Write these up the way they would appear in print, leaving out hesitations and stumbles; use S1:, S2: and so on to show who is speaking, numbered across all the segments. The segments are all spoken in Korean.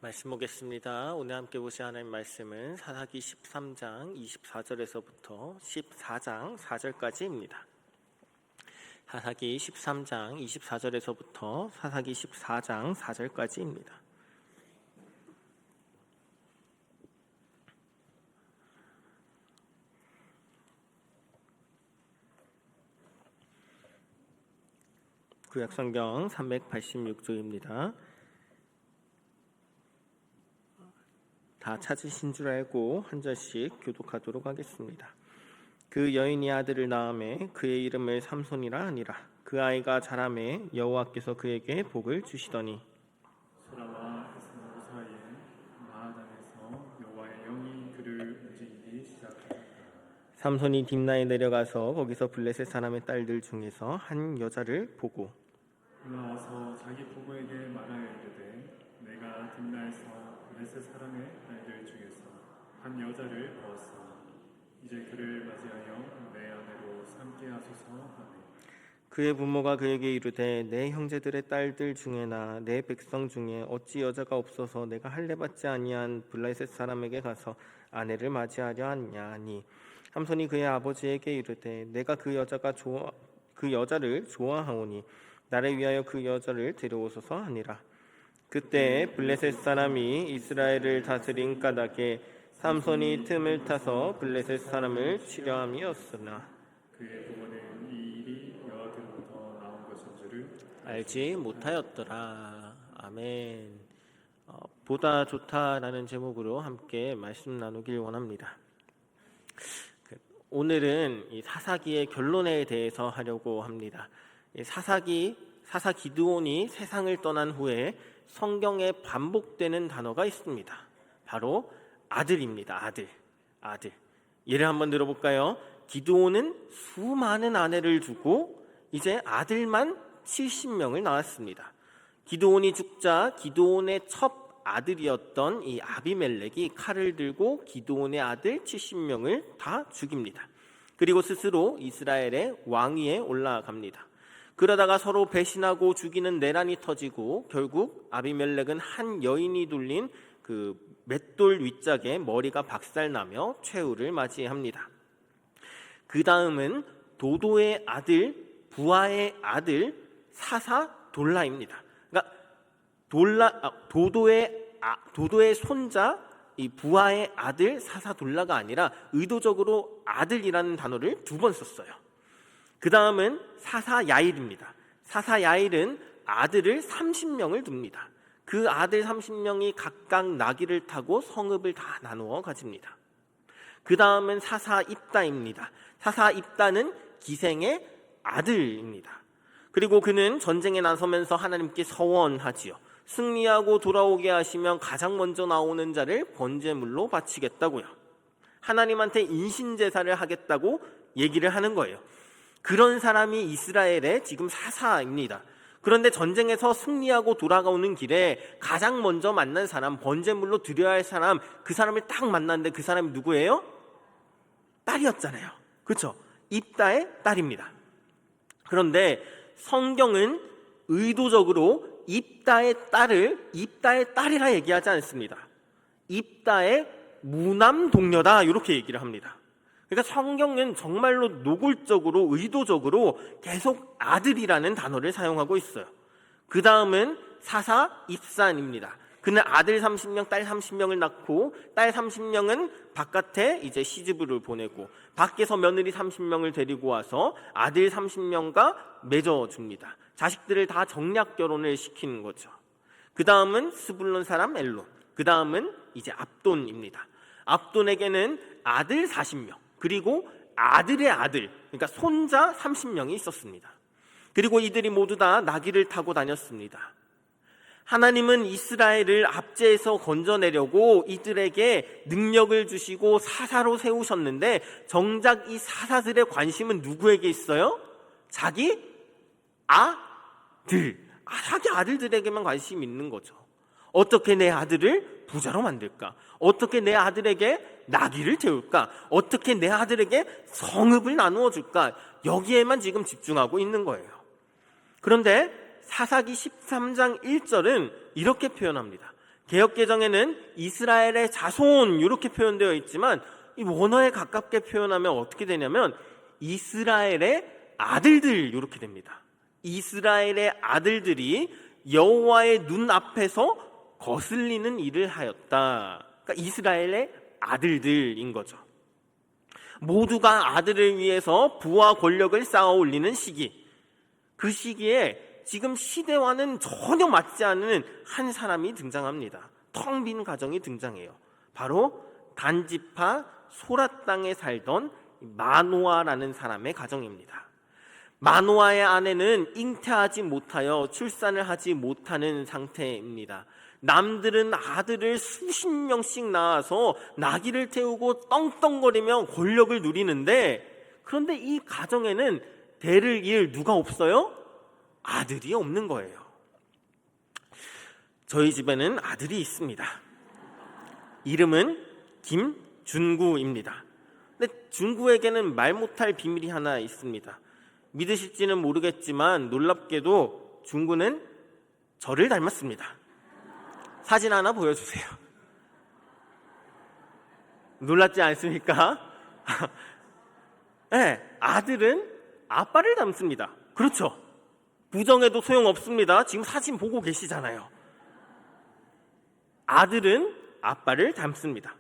S1: 말씀 보겠습니다. 오늘 함께 보실 하나님 말씀은 사사기 13장 24절에서부터 14장 4절까지입니다. 사사기 13장 24절에서부터 사사기 14장 4절까지입니다. 구약성경 386조입니다. 다 찾으신 줄 알고 한 절씩 교독하도록 하겠습니다. 그 여인이 아들을 낳음에 그의 이름을 삼손이라 하니라. 그 아이가 자라매 여호와께서 그에게 복을 주시더니
S2: 소라와 에스나로 사이에 마하단에서 여호와의 영이 그를 움직이기 시작하였다.
S1: 삼손이 딥나에 내려가서 거기서 블레셋 사람의 딸들 중에서 한 여자를 보고
S2: 올라와서 자기 부부에게 말하여 이르되 내가 딥나에서 블레셋 사람의 딸들 중에서 한 여자를 보았으니 이제 그를 맞이하여 내 아내로 삼게 하소서 하네.
S1: 그의 부모가 그에게 이르되 내 형제들의 딸들 중에나 내 백성 중에 어찌 여자가 없어서 내가 할례받지 아니한 블레셋 사람에게 가서 아내를 맞이하려 하냐 하니 삼손이 그의 아버지에게 이르되 내가 그 여자를 좋아하오니 나를 위하여 그 여자를 데려오소서 하니라. 그때 블레셋 사람이 이스라엘을 다스린 까닭에 삼손이 틈을 타서 블레셋 사람을 치려함이었으나
S2: 그의 부모는 이 일이 여호와께로부터 나온 것인 줄을
S1: 알지 못하였더라. 아멘. 보다 좋다라는 제목으로 함께 말씀 나누길 원합니다. 오늘은 이 사사기의 결론에 대해서 하려고 합니다. 사사 기드온이 세상을 떠난 후에 성경에 반복되는 단어가 있습니다. 바로 아들입니다. 아들. 예를 한번 들어볼까요? 기드온은 수많은 아내를 두고 이제 아들만 70명을 낳았습니다. 기드온이 죽자 기드온의 첫 아들이었던 이 아비멜렉이 칼을 들고 기드온의 아들 70명을 다 죽입니다. 그리고 스스로 이스라엘의 왕위에 올라갑니다. 그러다가 서로 배신하고 죽이는 내란이 터지고 결국 아비멜렉은 한 여인이 둘린 그 맷돌 윗짝에 머리가 박살나며 최후를 맞이합니다. 그 다음은 도도의 아들, 부하의 아들 사사 돌라입니다. 그러니까 도도의 손자 이 부하의 아들 사사 돌라가 아니라 의도적으로 아들이라는 단어를 2번 썼어요. 그 다음은 사사 야일입니다. 사사 야일은 아들을 30명을 둡니다. 그 아들 30명이 각각 나귀를 타고 성읍을 다 나누어 가집니다. 그 다음은 사사 입다입니다. 사사 입다는 기생의 아들입니다. 그리고 그는 전쟁에 나서면서 하나님께 서원하지요. 승리하고 돌아오게 하시면 가장 먼저 나오는 자를 번제물로 바치겠다고요. 하나님한테 인신제사를 하겠다고 얘기를 하는 거예요. 그런 사람이 이스라엘의 지금 사사입니다. 그런데 전쟁에서 승리하고 돌아오는 길에 가장 먼저 만난 사람, 번제물로 드려야 할 사람, 그 사람을 딱 만났는데 그 사람이 누구예요? 딸이었잖아요. 그렇죠? 입다의 딸입니다. 그런데 성경은 의도적으로 입다의 딸이라 얘기하지 않습니다. 입다의 무남 동녀다 이렇게 얘기를 합니다. 그러니까 성경은 정말로 노골적으로 의도적으로 계속 아들이라는 단어를 사용하고 있어요. 그 다음은 사사 입산입니다. 그는 아들 30명, 딸 30명을 낳고 딸 30명은 바깥에 이제 시집을 보내고 밖에서 며느리 30명을 데리고 와서 아들 30명과 맺어줍니다. 자식들을 다 정략 결혼을 시키는 거죠. 그 다음은 스불론 사람 엘론. 그 다음은 이제 압돈입니다. 압돈에게는 아들 40명. 그리고 아들의 아들, 그러니까 손자 30명이 있었습니다. 그리고 이들이 모두 다 나귀를 타고 다녔습니다. 하나님은 이스라엘을 압제에서 건져내려고 이들에게 능력을 주시고 사사로 세우셨는데 정작 이 사사들의 관심은 누구에게 있어요? 자기 아들들에게만 관심이 있는 거죠. 어떻게 내 아들을 부자로 만들까? 어떻게 내 아들에게 나귀를 태울까? 어떻게 내 아들에게 성읍을 나누어 줄까? 여기에만 지금 집중하고 있는 거예요. 그런데 사사기 13장 1절은 이렇게 표현합니다. 개역개정에는 이스라엘의 자손 이렇게 표현되어 있지만 이 원어에 가깝게 표현하면 어떻게 되냐면 이스라엘의 아들들 이렇게 됩니다. 이스라엘의 아들들이 여호와의 눈앞에서 거슬리는 일을 하였다. 그러니까 이스라엘의 아들들인 거죠. 모두가 아들을 위해서 부와 권력을 쌓아 올리는 시기, 그 시기에 지금 시대와는 전혀 맞지 않는 한 사람이 등장합니다. 텅 빈 가정이 등장해요. 바로 단지파 소라 땅에 살던 마노아라는 사람의 가정입니다. 마노아의 아내는 잉태하지 못하여 출산을 하지 못하는 상태입니다. 남들은 아들을 수십 명씩 낳아서 나귀를 태우고 떵떵거리며 권력을 누리는데, 그런데 이 가정에는 대를 이을 누가 없어요? 아들이 없는 거예요. 저희 집에는 아들이 있습니다. 이름은 김준구입니다. 근데 준구에게는 말 못할 비밀이 하나 있습니다. 믿으실지는 모르겠지만 놀랍게도 준구는 저를 닮았습니다. 사진 하나 보여주세요. 놀랍지 않습니까? 네, 아들은 아빠를 닮습니다. 그렇죠? 부정해도 소용없습니다. 지금 사진 보고 계시잖아요. 아들은 아빠를 닮습니다.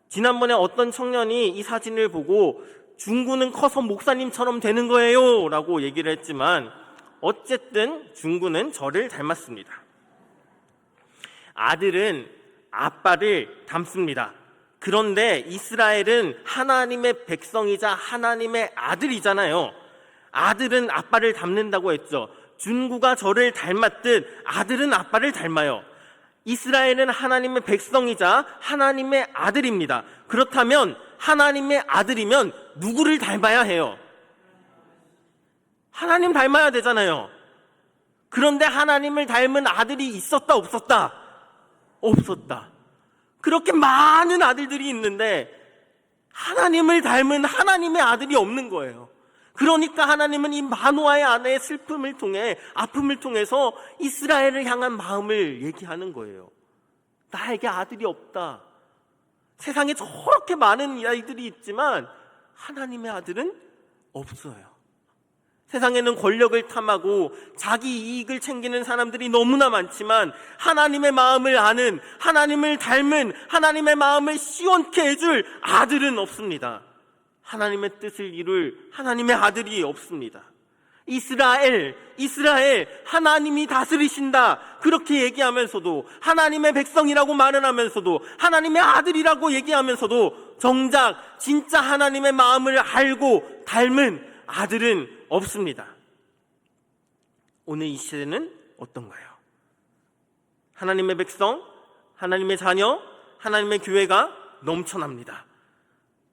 S1: 지난번에 어떤 청년이 이 사진을 보고 준구는 커서 목사님처럼 되는 거예요 라고 얘기를 했지만 어쨌든 준구는 저를 닮았습니다. 아들은 아빠를 닮습니다. 그런데 이스라엘은 하나님의 백성이자 하나님의 아들이잖아요. 아들은 아빠를 닮는다고 했죠. 준구가 저를 닮았듯 아들은 아빠를 닮아요. 이스라엘은 하나님의 백성이자 하나님의 아들입니다. 그렇다면 하나님의 아들이면 누구를 닮아야 해요? 하나님 닮아야 되잖아요. 그런데 하나님을 닮은 아들이 있었다 없었다? 없었다. 그렇게 많은 아들들이 있는데 하나님을 닮은 하나님의 아들이 없는 거예요. 그러니까 하나님은 이 마노아의 아내의 슬픔을 통해, 아픔을 통해서 이스라엘을 향한 마음을 얘기하는 거예요. 나에게 아들이 없다. 세상에 저렇게 많은 아이들이 있지만 하나님의 아들은 없어요. 세상에는 권력을 탐하고 자기 이익을 챙기는 사람들이 너무나 많지만 하나님의 마음을 아는, 하나님을 닮은, 하나님의 마음을 시원케 해줄 아들은 없습니다. 하나님의 뜻을 이룰 하나님의 아들이 없습니다. 이스라엘, 하나님이 다스리신다 그렇게 얘기하면서도, 하나님의 백성이라고 말을 하면서도, 하나님의 아들이라고 얘기하면서도 정작 진짜 하나님의 마음을 알고 닮은 아들은 없습니다. 오늘 이 시대는 어떤가요? 하나님의 백성, 하나님의 자녀, 하나님의 교회가 넘쳐납니다.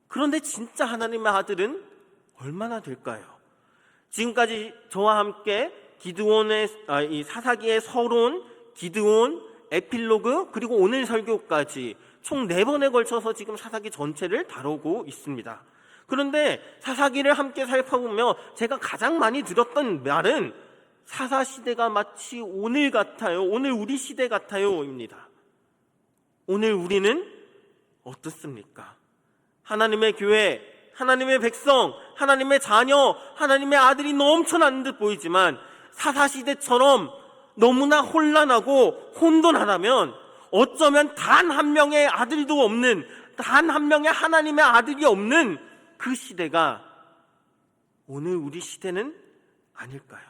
S1: 그런데 진짜 하나님의 아들은 얼마나 될까요? 지금까지 저와 함께 기드온의 이 사사기의 서론, 기드온, 에필로그, 그리고 오늘 설교까지 총 4번에 걸쳐서 지금 사사기 전체를 다루고 있습니다. 그런데 사사기를 함께 살펴보며 제가 가장 많이 들었던 말은 사사시대가 마치 오늘 같아요, 오늘 우리 시대 같아요 입니다. 오늘 우리는 어떻습니까? 하나님의 교회, 하나님의 백성, 하나님의 자녀, 하나님의 아들이 넘쳐나는 듯 보이지만 사사시대처럼 너무나 혼란하고 혼돈하다면 어쩌면 단 한 명의 아들도 없는, 단 한 명의 하나님의 아들이 없는 그 시대가 오늘 우리 시대는 아닐까요?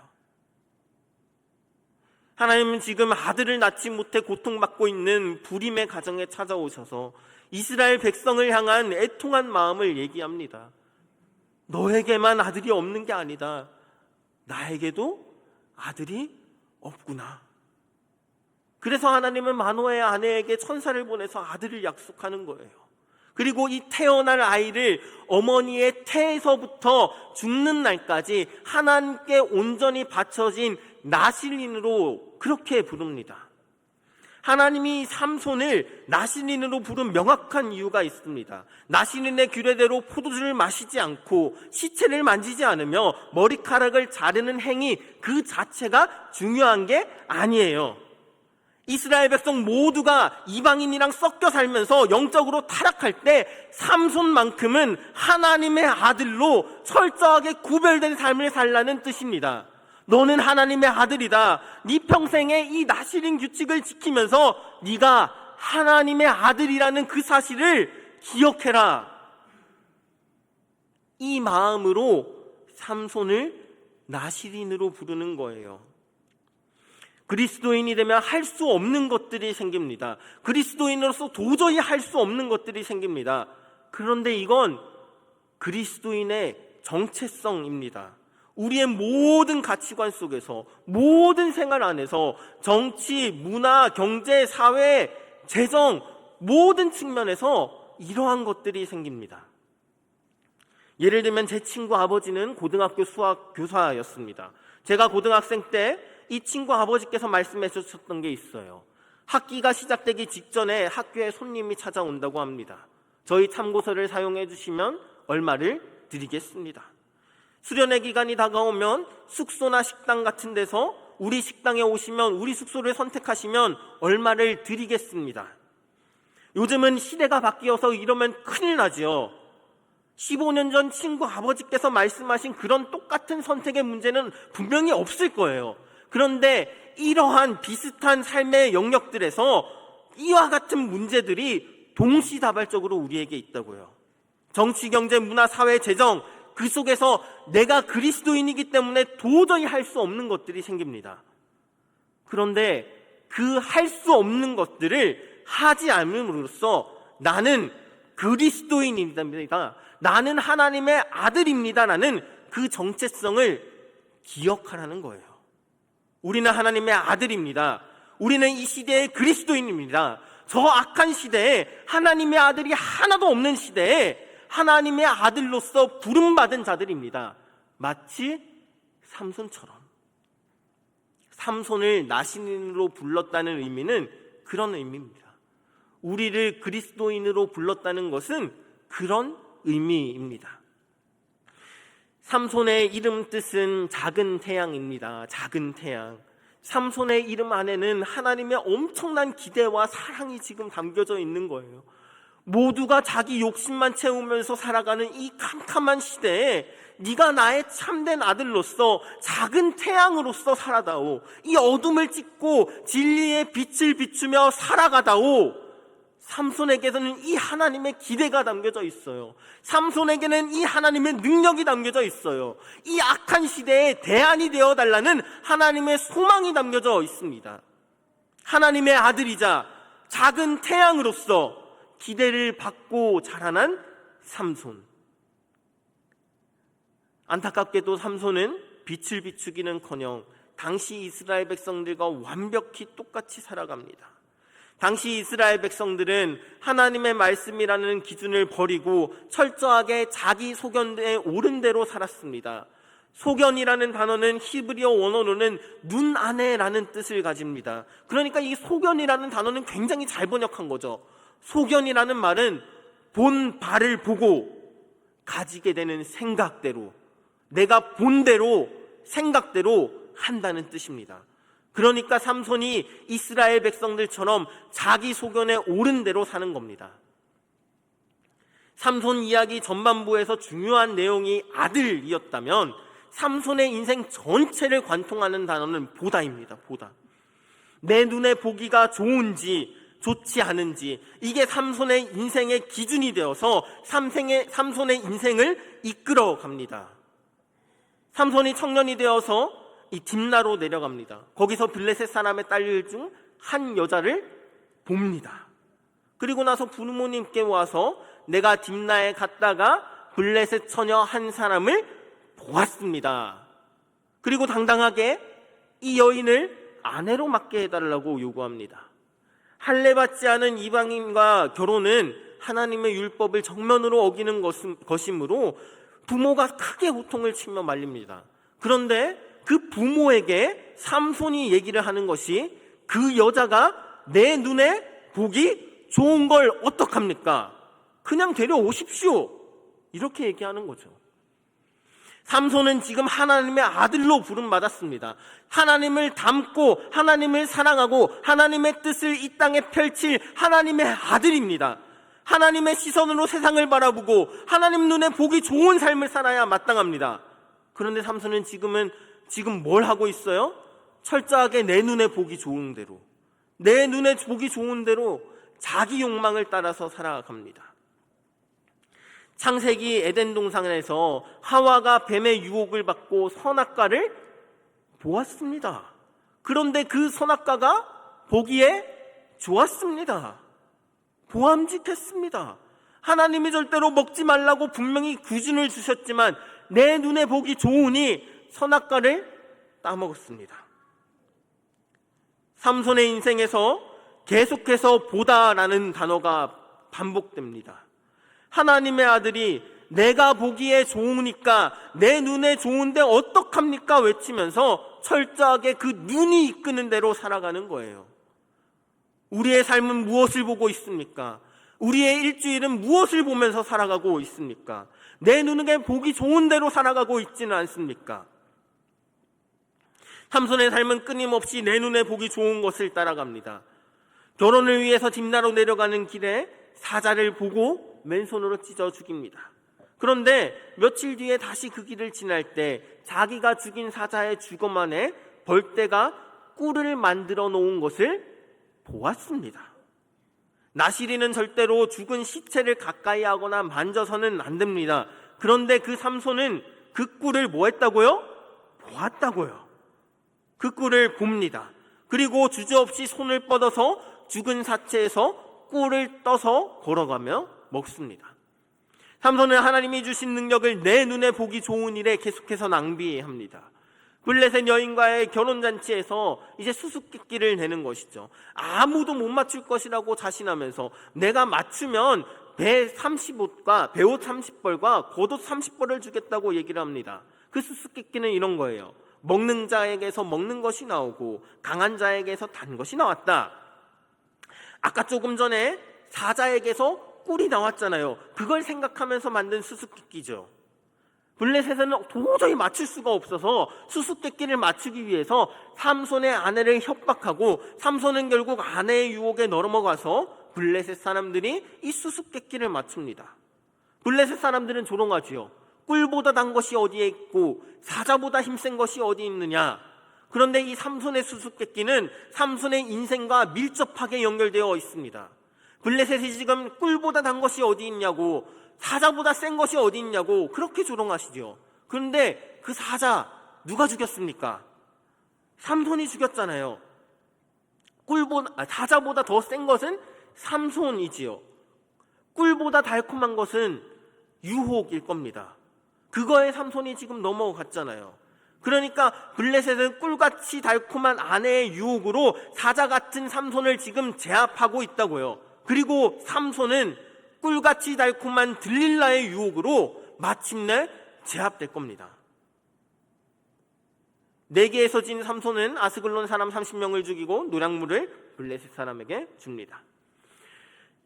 S1: 하나님은 지금 아들을 낳지 못해 고통받고 있는 불임의 가정에 찾아오셔서 이스라엘 백성을 향한 애통한 마음을 얘기합니다. 너에게만 아들이 없는 게 아니다. 나에게도 아들이 없구나. 그래서 하나님은 마노아의 아내에게 천사를 보내서 아들을 약속하는 거예요. 그리고 이 태어날 아이를 어머니의 태에서부터 죽는 날까지 하나님께 온전히 바쳐진 나실린으로 그렇게 부릅니다. 하나님이 삼손을 나실린으로 부른 명확한 이유가 있습니다. 나실린의 규례대로 포도주를 마시지 않고 시체를 만지지 않으며 머리카락을 자르는 행위 그 자체가 중요한 게 아니에요. 이스라엘 백성 모두가 이방인이랑 섞여 살면서 영적으로 타락할 때 삼손만큼은 하나님의 아들로 철저하게 구별된 삶을 살라는 뜻입니다. 너는 하나님의 아들이다. 네 평생에 이 나시린 규칙을 지키면서 네가 하나님의 아들이라는 그 사실을 기억해라. 이 마음으로 삼손을 나시린으로 부르는 거예요. 그리스도인이 되면 할 수 없는 것들이 생깁니다. 그리스도인으로서 도저히 할 수 없는 것들이 생깁니다. 그런데 이건 그리스도인의 정체성입니다. 우리의 모든 가치관 속에서, 모든 생활 안에서 정치, 문화, 경제, 사회, 재정 모든 측면에서 이러한 것들이 생깁니다. 예를 들면 제 친구 아버지는 고등학교 수학 교사였습니다. 제가 고등학생 때 이 친구 아버지께서 말씀해 주셨던 게 있어요. 학기가 시작되기 직전에 학교에 손님이 찾아온다고 합니다. 저희 참고서를 사용해 주시면 얼마를 드리겠습니다. 수련회 기간이 다가오면 숙소나 식당 같은 데서 우리 식당에 오시면, 우리 숙소를 선택하시면 얼마를 드리겠습니다. 요즘은 시대가 바뀌어서 이러면 큰일 나지요. 15년 전 친구 아버지께서 말씀하신 그런 똑같은 선택의 문제는 분명히 없을 거예요. 그런데 이러한 비슷한 삶의 영역들에서 이와 같은 문제들이 동시다발적으로 우리에게 있다고요. 정치, 경제, 문화, 사회, 재정, 그 속에서 내가 그리스도인이기 때문에 도저히 할 수 없는 것들이 생깁니다. 그런데 그 할 수 없는 것들을 하지 않음으로써 나는 그리스도인입니다, 나는 하나님의 아들입니다라는 그 정체성을 기억하라는 거예요. 우리는 하나님의 아들입니다. 우리는 이 시대의 그리스도인입니다. 저 악한 시대에, 하나님의 아들이 하나도 없는 시대에 하나님의 아들로서 부름받은 자들입니다. 마치 삼손처럼. 삼손을 나시린으로 불렀다는 의미는 그런 의미입니다. 우리를 그리스도인으로 불렀다는 것은 그런 의미입니다. 삼손의 이름 뜻은 작은 태양입니다. 작은 태양. 삼손의 이름 안에는 하나님의 엄청난 기대와 사랑이 지금 담겨져 있는 거예요. 모두가 자기 욕심만 채우면서 살아가는 이 캄캄한 시대에 네가 나의 참된 아들로서 작은 태양으로서 살아다오. 이 어둠을 찢고 진리의 빛을 비추며 살아가다오. 삼손에게는 이 하나님의 기대가 담겨져 있어요. 삼손에게는 이 하나님의 능력이 담겨져 있어요. 이 악한 시대에 대안이 되어달라는 하나님의 소망이 담겨져 있습니다. 하나님의 아들이자 작은 태양으로서 기대를 받고 자라난 삼손. 안타깝게도 삼손은 빛을 비추기는커녕 당시 이스라엘 백성들과 완벽히 똑같이 살아갑니다. 당시 이스라엘 백성들은 하나님의 말씀이라는 기준을 버리고 철저하게 자기 소견에 옳은 대로 살았습니다. 소견이라는 단어는 히브리어 원어로는 눈 안에라는 뜻을 가집니다. 그러니까 이 소견이라는 단어는 굉장히 잘 번역한 거죠. 소견이라는 말은 본 바를 보고 가지게 되는 생각대로, 내가 본 대로 생각대로 한다는 뜻입니다. 그러니까 삼손이 이스라엘 백성들처럼 자기 소견에 옳은 대로 사는 겁니다. 삼손 이야기 전반부에서 중요한 내용이 아들이었다면 삼손의 인생 전체를 관통하는 단어는 보다입니다. 보다. 내 눈에 보기가 좋은지 좋지 않은지, 이게 삼손의 인생의 기준이 되어서 삼손의 인생을 이끌어 갑니다. 삼손이 청년이 되어서 이 딥나로 내려갑니다. 거기서 블레셋 사람의 딸 중 한 여자를 봅니다. 그리고 나서 부모님께 와서 내가 딥나에 갔다가 블레셋 처녀 한 사람을 보았습니다. 그리고 당당하게 이 여인을 아내로 맡게 해달라고 요구합니다. 할례받지 않은 이방인과 결혼은 하나님의 율법을 정면으로 어기는 것이므로 부모가 크게 호통을 치며 말립니다. 그런데 그 부모에게 삼손이 얘기를 하는 것이 그 여자가 내 눈에 보기 좋은 걸 어떡합니까? 그냥 데려오십시오. 이렇게 얘기하는 거죠. 삼손은 지금 하나님의 아들로 부름받았습니다. 하나님을 닮고 하나님을 사랑하고 하나님의 뜻을 이 땅에 펼칠 하나님의 아들입니다. 하나님의 시선으로 세상을 바라보고 하나님 눈에 보기 좋은 삶을 살아야 마땅합니다. 그런데 삼손은 지금 뭘 하고 있어요? 철저하게 내 눈에 보기 좋은 대로, 내 눈에 보기 좋은 대로 자기 욕망을 따라서 살아갑니다. 창세기 에덴 동산에서 하와가 뱀의 유혹을 받고 선악과를 보았습니다. 그런데 그 선악과가 보기에 좋았습니다. 보암직했습니다. 하나님이 절대로 먹지 말라고 분명히 규준을 주셨지만 내 눈에 보기 좋으니 선악과를 따먹었습니다. 삼손의 인생에서 계속해서 보다라는 단어가 반복됩니다. 하나님의 아들이 내가 보기에 좋으니까 내 눈에 좋은데 어떡합니까 외치면서 철저하게 그 눈이 이끄는 대로 살아가는 거예요. 우리의 삶은 무엇을 보고 있습니까? 우리의 일주일은 무엇을 보면서 살아가고 있습니까? 내 눈에 보기 좋은 대로 살아가고 있지는 않습니까? 삼손의 삶은 끊임없이 내 눈에 보기 좋은 것을 따라갑니다. 결혼을 위해서 딥나로 내려가는 길에 사자를 보고 맨손으로 찢어 죽입니다. 그런데 며칠 뒤에 다시 그 길을 지날 때 자기가 죽인 사자의 주검 안에 벌떼가 꿀을 만들어 놓은 것을 보았습니다. 나시리는 절대로 죽은 시체를 가까이 하거나 만져서는 안 됩니다. 그런데 그 삼손은 그 꿀을 뭐 했다고요? 보았다고요. 그 꿀을 봅니다. 그리고 주저없이 손을 뻗어서 죽은 사체에서 꿀을 떠서 걸어가며 먹습니다. 삼손은 하나님이 주신 능력을 내 눈에 보기 좋은 일에 계속해서 낭비합니다. 블레셋 여인과의 결혼잔치에서 이제 수수께끼를 내는 것이죠. 아무도 못 맞출 것이라고 자신하면서 내가 맞추면 배 30옷과 배옷 30벌과 겉옷 30벌을 주겠다고 얘기를 합니다. 그 수수께끼는 이런 거예요. 먹는 자에게서 먹는 것이 나오고 강한 자에게서 단 것이 나왔다. 아까 조금 전에 사자에게서 꿀이 나왔잖아요. 그걸 생각하면서 만든 수수께끼죠. 블레셋은 도저히 맞출 수가 없어서 수수께끼를 맞추기 위해서 삼손의 아내를 협박하고 삼손은 결국 아내의 유혹에 넘어가서 블레셋 사람들이 이 수수께끼를 맞춥니다. 블레셋 사람들은 조롱하지요. 꿀보다 단 것이 어디에 있고 사자보다 힘센 것이 어디 있느냐. 그런데 이 삼손의 수수께끼는 삼손의 인생과 밀접하게 연결되어 있습니다. 블레셋이 지금 꿀보다 단 것이 어디 있냐고, 사자보다 센 것이 어디 있냐고 그렇게 조롱하시죠. 그런데 그 사자 누가 죽였습니까? 삼손이 죽였잖아요. 사자보다 더 센 것은 삼손이지요. 꿀보다 달콤한 것은 유혹일 겁니다. 그거에 삼손이 지금 넘어갔잖아요. 그러니까 블레셋은 꿀같이 달콤한 아내의 유혹으로 사자 같은 삼손을 지금 제압하고 있다고요. 그리고 삼손은 꿀같이 달콤한 들릴라의 유혹으로 마침내 제압될 겁니다. 내게에서 진 삼손은 아스글론 사람 30명을 죽이고 노략물을 블레셋 사람에게 줍니다.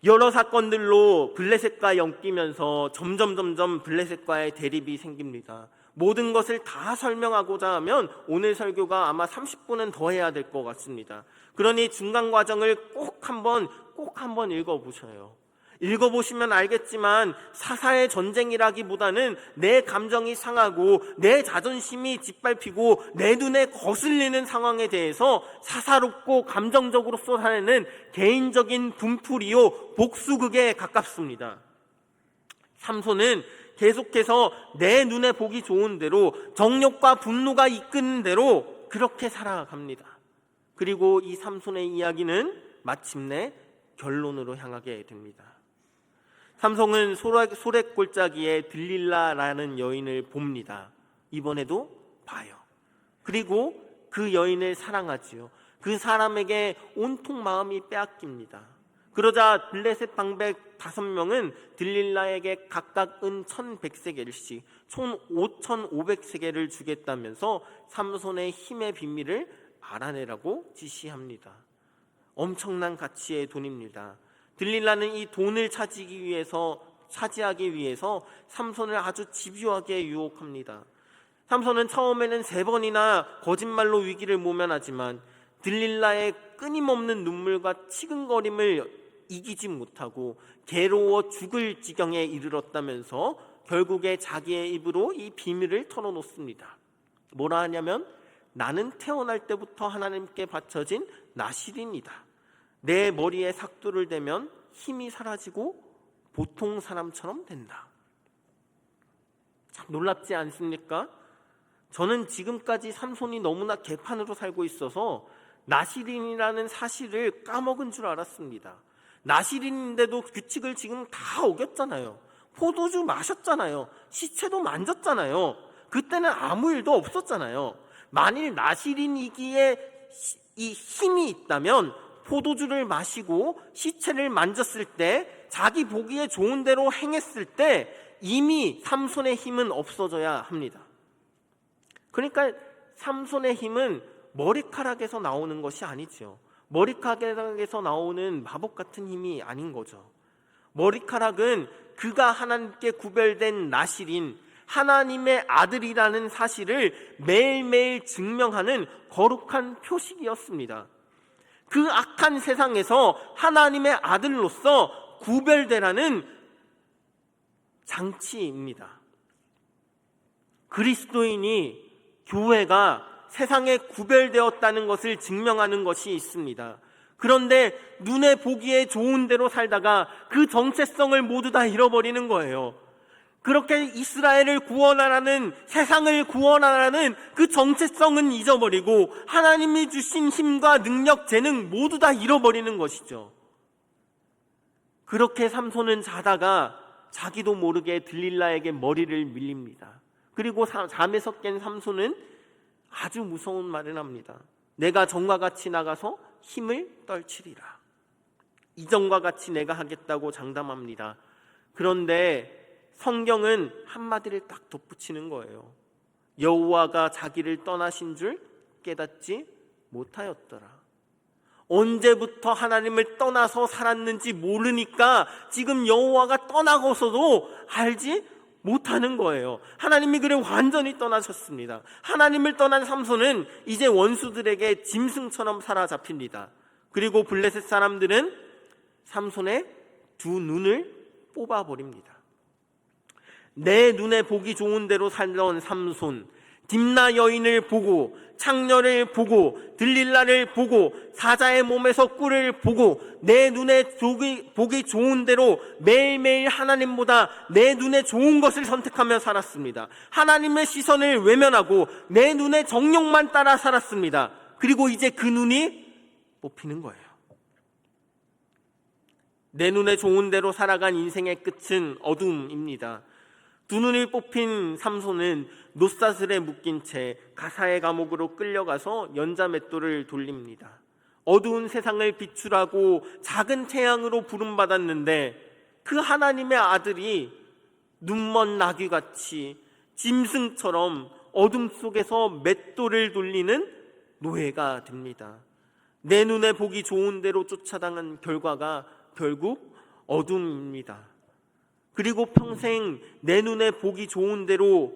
S1: 여러 사건들로 블레셋과 엮이면서 점점 블레셋과의 대립이 생깁니다. 모든 것을 다 설명하고자 하면 오늘 설교가 아마 30분은 더 해야 될 것 같습니다. 그러니 중간 과정을 꼭 한번 읽어보셔요. 읽어보시면 알겠지만 사사의 전쟁이라기보다는 내 감정이 상하고 내 자존심이 짓밟히고 내 눈에 거슬리는 상황에 대해서 사사롭고 감정적으로 쏟아내는 개인적인 분풀이요 복수극에 가깝습니다. 삼손은 계속해서 내 눈에 보기 좋은 대로 정욕과 분노가 이끄는 대로 그렇게 살아갑니다. 그리고 이 삼손의 이야기는 마침내 결론으로 향하게 됩니다. 삼손은 소랫골짜기에 들릴라라는 여인을 봅니다. 이번에도 봐요. 그리고 그 여인을 사랑하지요. 그 사람에게 온통 마음이 빼앗깁니다. 그러자 블레셋 방백 5명은 들릴라에게 각각 은 1,100세겔씩 총 5,500세겔을 주겠다면서 삼손의 힘의 비밀을 알아내라고 지시합니다. 엄청난 가치의 돈입니다. 들릴라는 이 돈을 차지하기 위해서 삼손을 아주 집요하게 유혹합니다. 삼손은 처음에는 3번이나 거짓말로 위기를 모면하지만 들릴라의 끊임없는 눈물과 치근거림을 이기지 못하고 괴로워 죽을 지경에 이르렀다면서 결국에 자기의 입으로 이 비밀을 털어놓습니다. 뭐라 하냐면, 나는 태어날 때부터 하나님께 바쳐진 나실인이다. 내 머리에 삭도를 대면 힘이 사라지고 보통 사람처럼 된다. 참 놀랍지 않습니까? 저는 지금까지 삼손이 너무나 개판으로 살고 있어서 나실인이라는 사실을 까먹은 줄 알았습니다. 나실인인데도 규칙을 지금 다 어겼잖아요. 포도주 마셨잖아요. 시체도 만졌잖아요. 그때는 아무 일도 없었잖아요. 만일 나실인이기에 이 힘이 있다면 포도주를 마시고 시체를 만졌을 때, 자기 보기에 좋은 대로 행했을 때 이미 삼손의 힘은 없어져야 합니다. 그러니까 삼손의 힘은 머리카락에서 나오는 것이 아니죠. 머리카락에서 나오는 마법 같은 힘이 아닌 거죠. 머리카락은 그가 하나님께 구별된 나실인 하나님의 아들이라는 사실을 매일매일 증명하는 거룩한 표식이었습니다. 그 악한 세상에서 하나님의 아들로서 구별되라는 장치입니다. 그리스도인이, 교회가 세상에 구별되었다는 것을 증명하는 것이 있습니다. 그런데 눈에 보기에 좋은 대로 살다가 그 정체성을 모두 다 잃어버리는 거예요. 그렇게 이스라엘을 구원하라는, 세상을 구원하라는 그 정체성은 잊어버리고 하나님이 주신 힘과 능력, 재능 모두 다 잃어버리는 것이죠. 그렇게 삼손은 자다가 자기도 모르게 들릴라에게 머리를 밀립니다. 그리고 잠에서 깬 삼손은 아주 무서운 말을 합니다. 내가 전과 같이 나가서 힘을 떨치리라. 이전과 같이 내가 하겠다고 장담합니다. 그런데 성경은 한마디를 딱 덧붙이는 거예요. 여호와가 자기를 떠나신 줄 깨닫지 못하였더라. 언제부터 하나님을 떠나서 살았는지 모르니까 지금 여호와가 떠나고서도 알지 못하는 거예요. 하나님이 그를 완전히 떠나셨습니다. 하나님을 떠난 삼손은 이제 원수들에게 짐승처럼 사로잡힙니다. 그리고 블레셋 사람들은 삼손의 2 눈을 뽑아버립니다. 내 눈에 보기 좋은 대로 살던 삼손, 딥나 여인을 보고, 창녀를 보고, 들릴라를 보고, 사자의 몸에서 꿀을 보고, 내 눈에 보기 좋은 대로 매일매일 하나님보다 내 눈에 좋은 것을 선택하며 살았습니다. 하나님의 시선을 외면하고 내 눈의 정욕만 따라 살았습니다. 그리고 이제 그 눈이 뽑히는 거예요. 내 눈에 좋은 대로 살아간 인생의 끝은 어둠입니다. 2 눈을 뽑힌 삼손은 노사슬에 묶인 채 가사의 감옥으로 끌려가서 연자맷돌을 돌립니다. 어두운 세상을 비추라고 작은 태양으로 부름받았는데 그 하나님의 아들이 눈먼 나귀같이 짐승처럼 어둠 속에서 맷돌을 돌리는 노예가 됩니다. 내 눈에 보기 좋은 대로 쫓아당한 결과가 결국 어둠입니다. 그리고 평생 내 눈에 보기 좋은 대로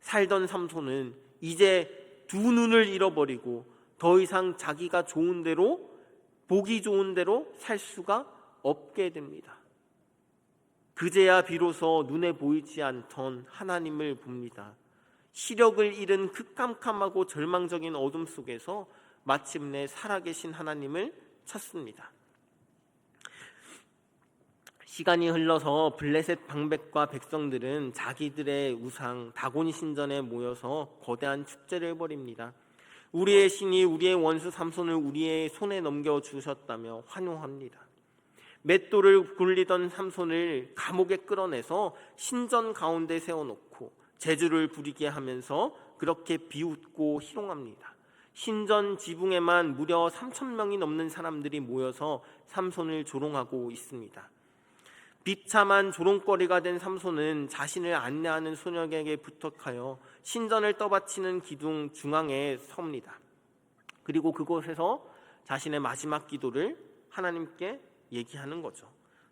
S1: 살던 삼손은 이제 2 눈을 잃어버리고 더 이상 자기가 좋은 대로, 보기 좋은 대로 살 수가 없게 됩니다. 그제야 비로소 눈에 보이지 않던 하나님을 봅니다. 시력을 잃은 그 깜깜하고 절망적인 어둠 속에서 마침내 살아계신 하나님을 찾습니다. 시간이 흘러서 블레셋 방백과 백성들은 자기들의 우상 다곤 신전에 모여서 거대한 축제를 벌입니다. 우리의 신이 우리의 원수 삼손을 우리의 손에 넘겨주셨다며 환호합니다. 맷돌을 굴리던 삼손을 감옥에 끌어내서 신전 가운데 세워놓고 제주를 부리게 하면서 그렇게 비웃고 희롱합니다. 신전 지붕에만 무려 3,000명이 넘는 사람들이 모여서 삼손을 조롱하고 있습니다. 비참한 조롱거리가 된 삼손은 자신을 안내하는 소녀에게 부탁하여 신전을 떠받치는 기둥 중앙에 섭니다. 그리고 그곳에서 자신의 마지막 기도를 하나님께 얘기하는 거죠.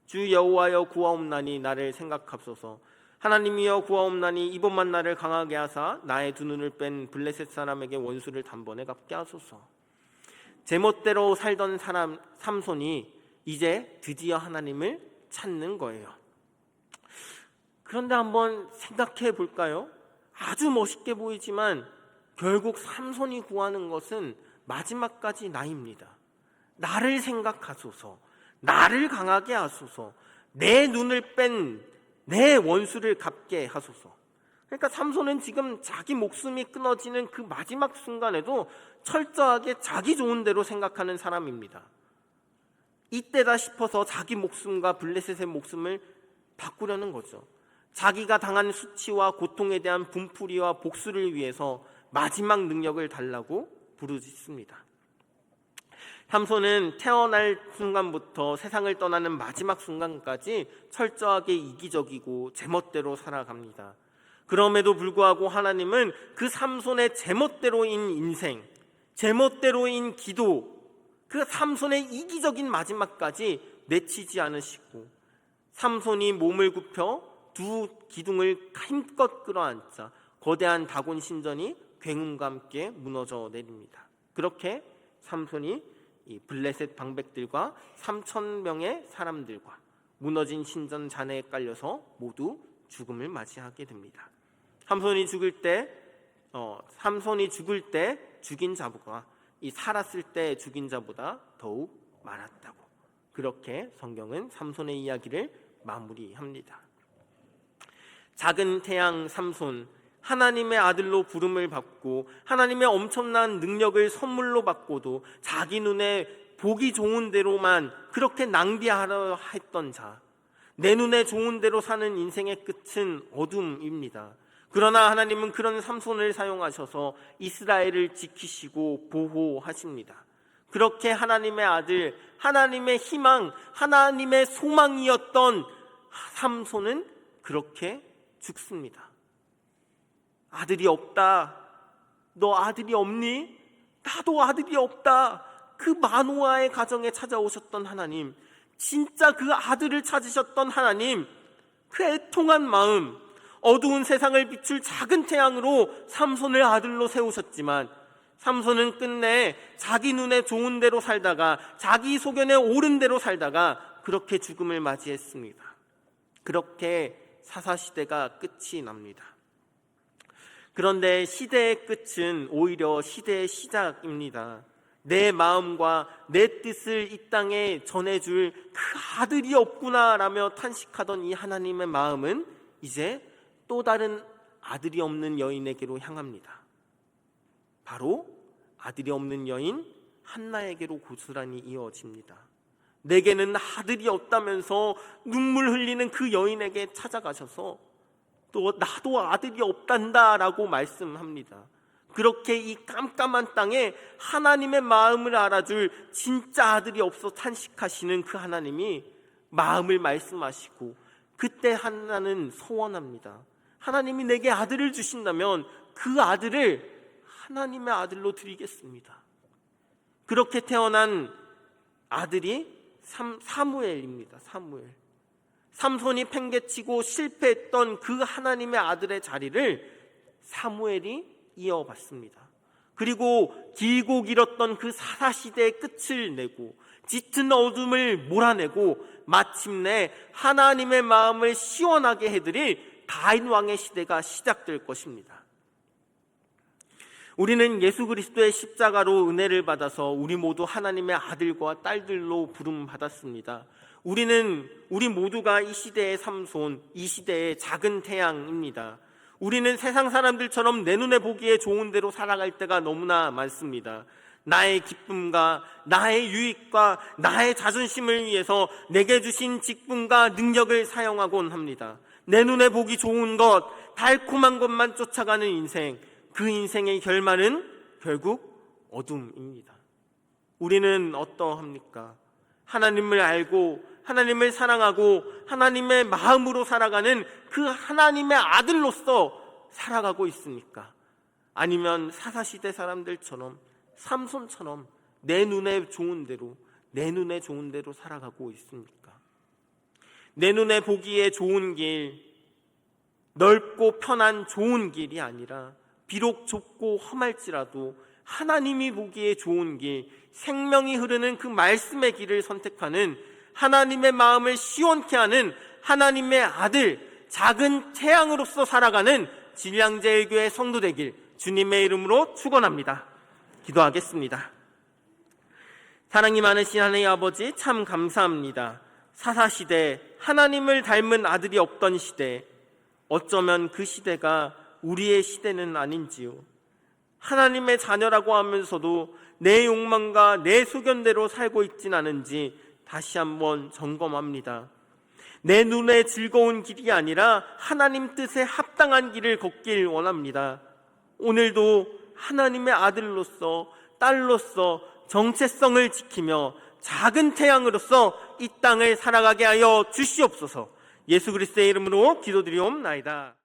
S1: 주 여호와여 구하옵나니 나를 생각하소서. 하나님이여 구하옵나니 이번만 나를 강하게 하사 나의 두 눈을 뺀 블레셋 사람에게 원수를 단번에 갚게 하소서. 제멋대로 살던 사람 삼손이 이제 드디어 하나님을 찾는 거예요. 그런데 한번 생각해 볼까요? 아주 멋있게 보이지만 결국 삼손이 구하는 것은 마지막까지 나입니다. 나를 생각하소서, 나를 강하게 하소서, 내 눈을 뺀 내 원수를 갚게 하소서. 그러니까 삼손은 지금 자기 목숨이 끊어지는 그 마지막 순간에도 철저하게 자기 좋은 대로 생각하는 사람입니다. 이때다 싶어서 자기 목숨과 블레셋의 목숨을 바꾸려는 거죠. 자기가 당한 수치와 고통에 대한 분풀이와 복수를 위해서 마지막 능력을 달라고 부르짖습니다. 삼손은 태어날 순간부터 세상을 떠나는 마지막 순간까지 철저하게 이기적이고 제멋대로 살아갑니다. 그럼에도 불구하고 하나님은 그 삼손의 제멋대로인 인생, 제멋대로인 기도, 그 삼손의 이기적인 마지막까지 내치지 않으시고 삼손이 몸을 굽혀 두 기둥을 힘껏 끌어안자 거대한 다곤 신전이 굉음과 함께 무너져 내립니다. 그렇게 삼손이 이 블레셋 방백들과 3,000명의 사람들과 무너진 신전 잔해에 깔려서 모두 죽음을 맞이하게 됩니다. 삼손이 죽을 때 죽인 자보다 이 살았을 때 죽인 자보다 더욱 많았다고, 그렇게 성경은 삼손의 이야기를 마무리합니다. 작은 태양 삼손, 하나님의 아들로 부름을 받고 하나님의 엄청난 능력을 선물로 받고도 자기 눈에 보기 좋은 대로만 그렇게 낭비하려 했던 자, 내 눈에 좋은 대로 사는 인생의 끝은 어둠입니다. 그러나 하나님은 그런 삼손을 사용하셔서 이스라엘을 지키시고 보호하십니다. 그렇게 하나님의 아들, 하나님의 희망, 하나님의 소망이었던 삼손은 그렇게 죽습니다. 아들이 없다. 너 아들이 없니? 나도 아들이 없다. 그 마노아의 가정에 찾아오셨던 하나님, 진짜 그 아들을 찾으셨던 하나님, 그 애통한 마음, 어두운 세상을 비출 작은 태양으로 삼손을 아들로 세우셨지만 삼손은 끝내 자기 눈에 좋은 대로 살다가 자기 소견에 옳은 대로 살다가 그렇게 죽음을 맞이했습니다. 그렇게 사사시대가 끝이 납니다. 그런데 시대의 끝은 오히려 시대의 시작입니다. 내 마음과 내 뜻을 이 땅에 전해줄 그 아들이 없구나라며 탄식하던 이 하나님의 마음은 이제 또 다른 아들이 없는 여인에게로 향합니다. 바로 아들이 없는 여인 한나에게로 고스란히 이어집니다. 내게는 아들이 없다면서 눈물 흘리는 그 여인에게 찾아가셔서 또 나도 아들이 없단다라고 말씀합니다. 그렇게 이 깜깜한 땅에 하나님의 마음을 알아줄 진짜 아들이 없어 탄식하시는 그 하나님이 마음을 말씀하시고 그때 한나는 소원합니다. 하나님이 내게 아들을 주신다면 그 아들을 하나님의 아들로 드리겠습니다. 그렇게 태어난 아들이 사무엘입니다. 사무엘. 삼손이 팽개치고 실패했던 그 하나님의 아들의 자리를 사무엘이 이어받습니다. 그리고 길고 길었던 그 사사시대의 끝을 내고 짙은 어둠을 몰아내고 마침내 하나님의 마음을 시원하게 해드릴 다윗 왕의 시대가 시작될 것입니다. 우리는 예수 그리스도의 십자가로 은혜를 받아서 우리 모두 하나님의 아들과 딸들로 부름받았습니다. 우리 모두가 이 시대의 삼손, 이 시대의 작은 태양입니다. 우리는 세상 사람들처럼 내 눈에 보기에 좋은 대로 살아갈 때가 너무나 많습니다. 나의 기쁨과 나의 유익과 나의 자존심을 위해서 내게 주신 직분과 능력을 사용하곤 합니다. 내 눈에 보기 좋은 것, 달콤한 것만 쫓아가는 인생, 그 인생의 결말은 결국 어둠입니다. 우리는 어떠합니까? 하나님을 알고 하나님을 사랑하고 하나님의 마음으로 살아가는 그 하나님의 아들로서 살아가고 있습니까? 아니면 사사시대 사람들처럼 삼손처럼 내 눈에 좋은 대로 살아가고 있습니까? 내 눈에 보기에 좋은 길, 넓고 편한 좋은 길이 아니라 비록 좁고 험할지라도 하나님이 보기에 좋은 길, 생명이 흐르는 그 말씀의 길을 선택하는 하나님의 마음을 시원케 하는 하나님의 아들, 작은 태양으로서 살아가는 진량제일교회 성도 되길 주님의 이름으로 축원합니다. 기도하겠습니다. 사랑이 많으신 하나님 아버지, 참 감사합니다. 사사시대 하나님을 닮은 아들이 없던 시대, 어쩌면 그 시대가 우리의 시대는 아닌지요. 하나님의 자녀라고 하면서도 내 욕망과 내 소견대로 살고 있진 않은지 다시 한번 점검합니다. 내 눈에 즐거운 길이 아니라 하나님 뜻에 합당한 길을 걷길 원합니다. 오늘도 하나님의 아들로서, 딸로서 정체성을 지키며 작은 태양으로서 이 땅을 살아가게 하여 주시옵소서. 예수 그리스도의 이름으로 기도드리옵나이다.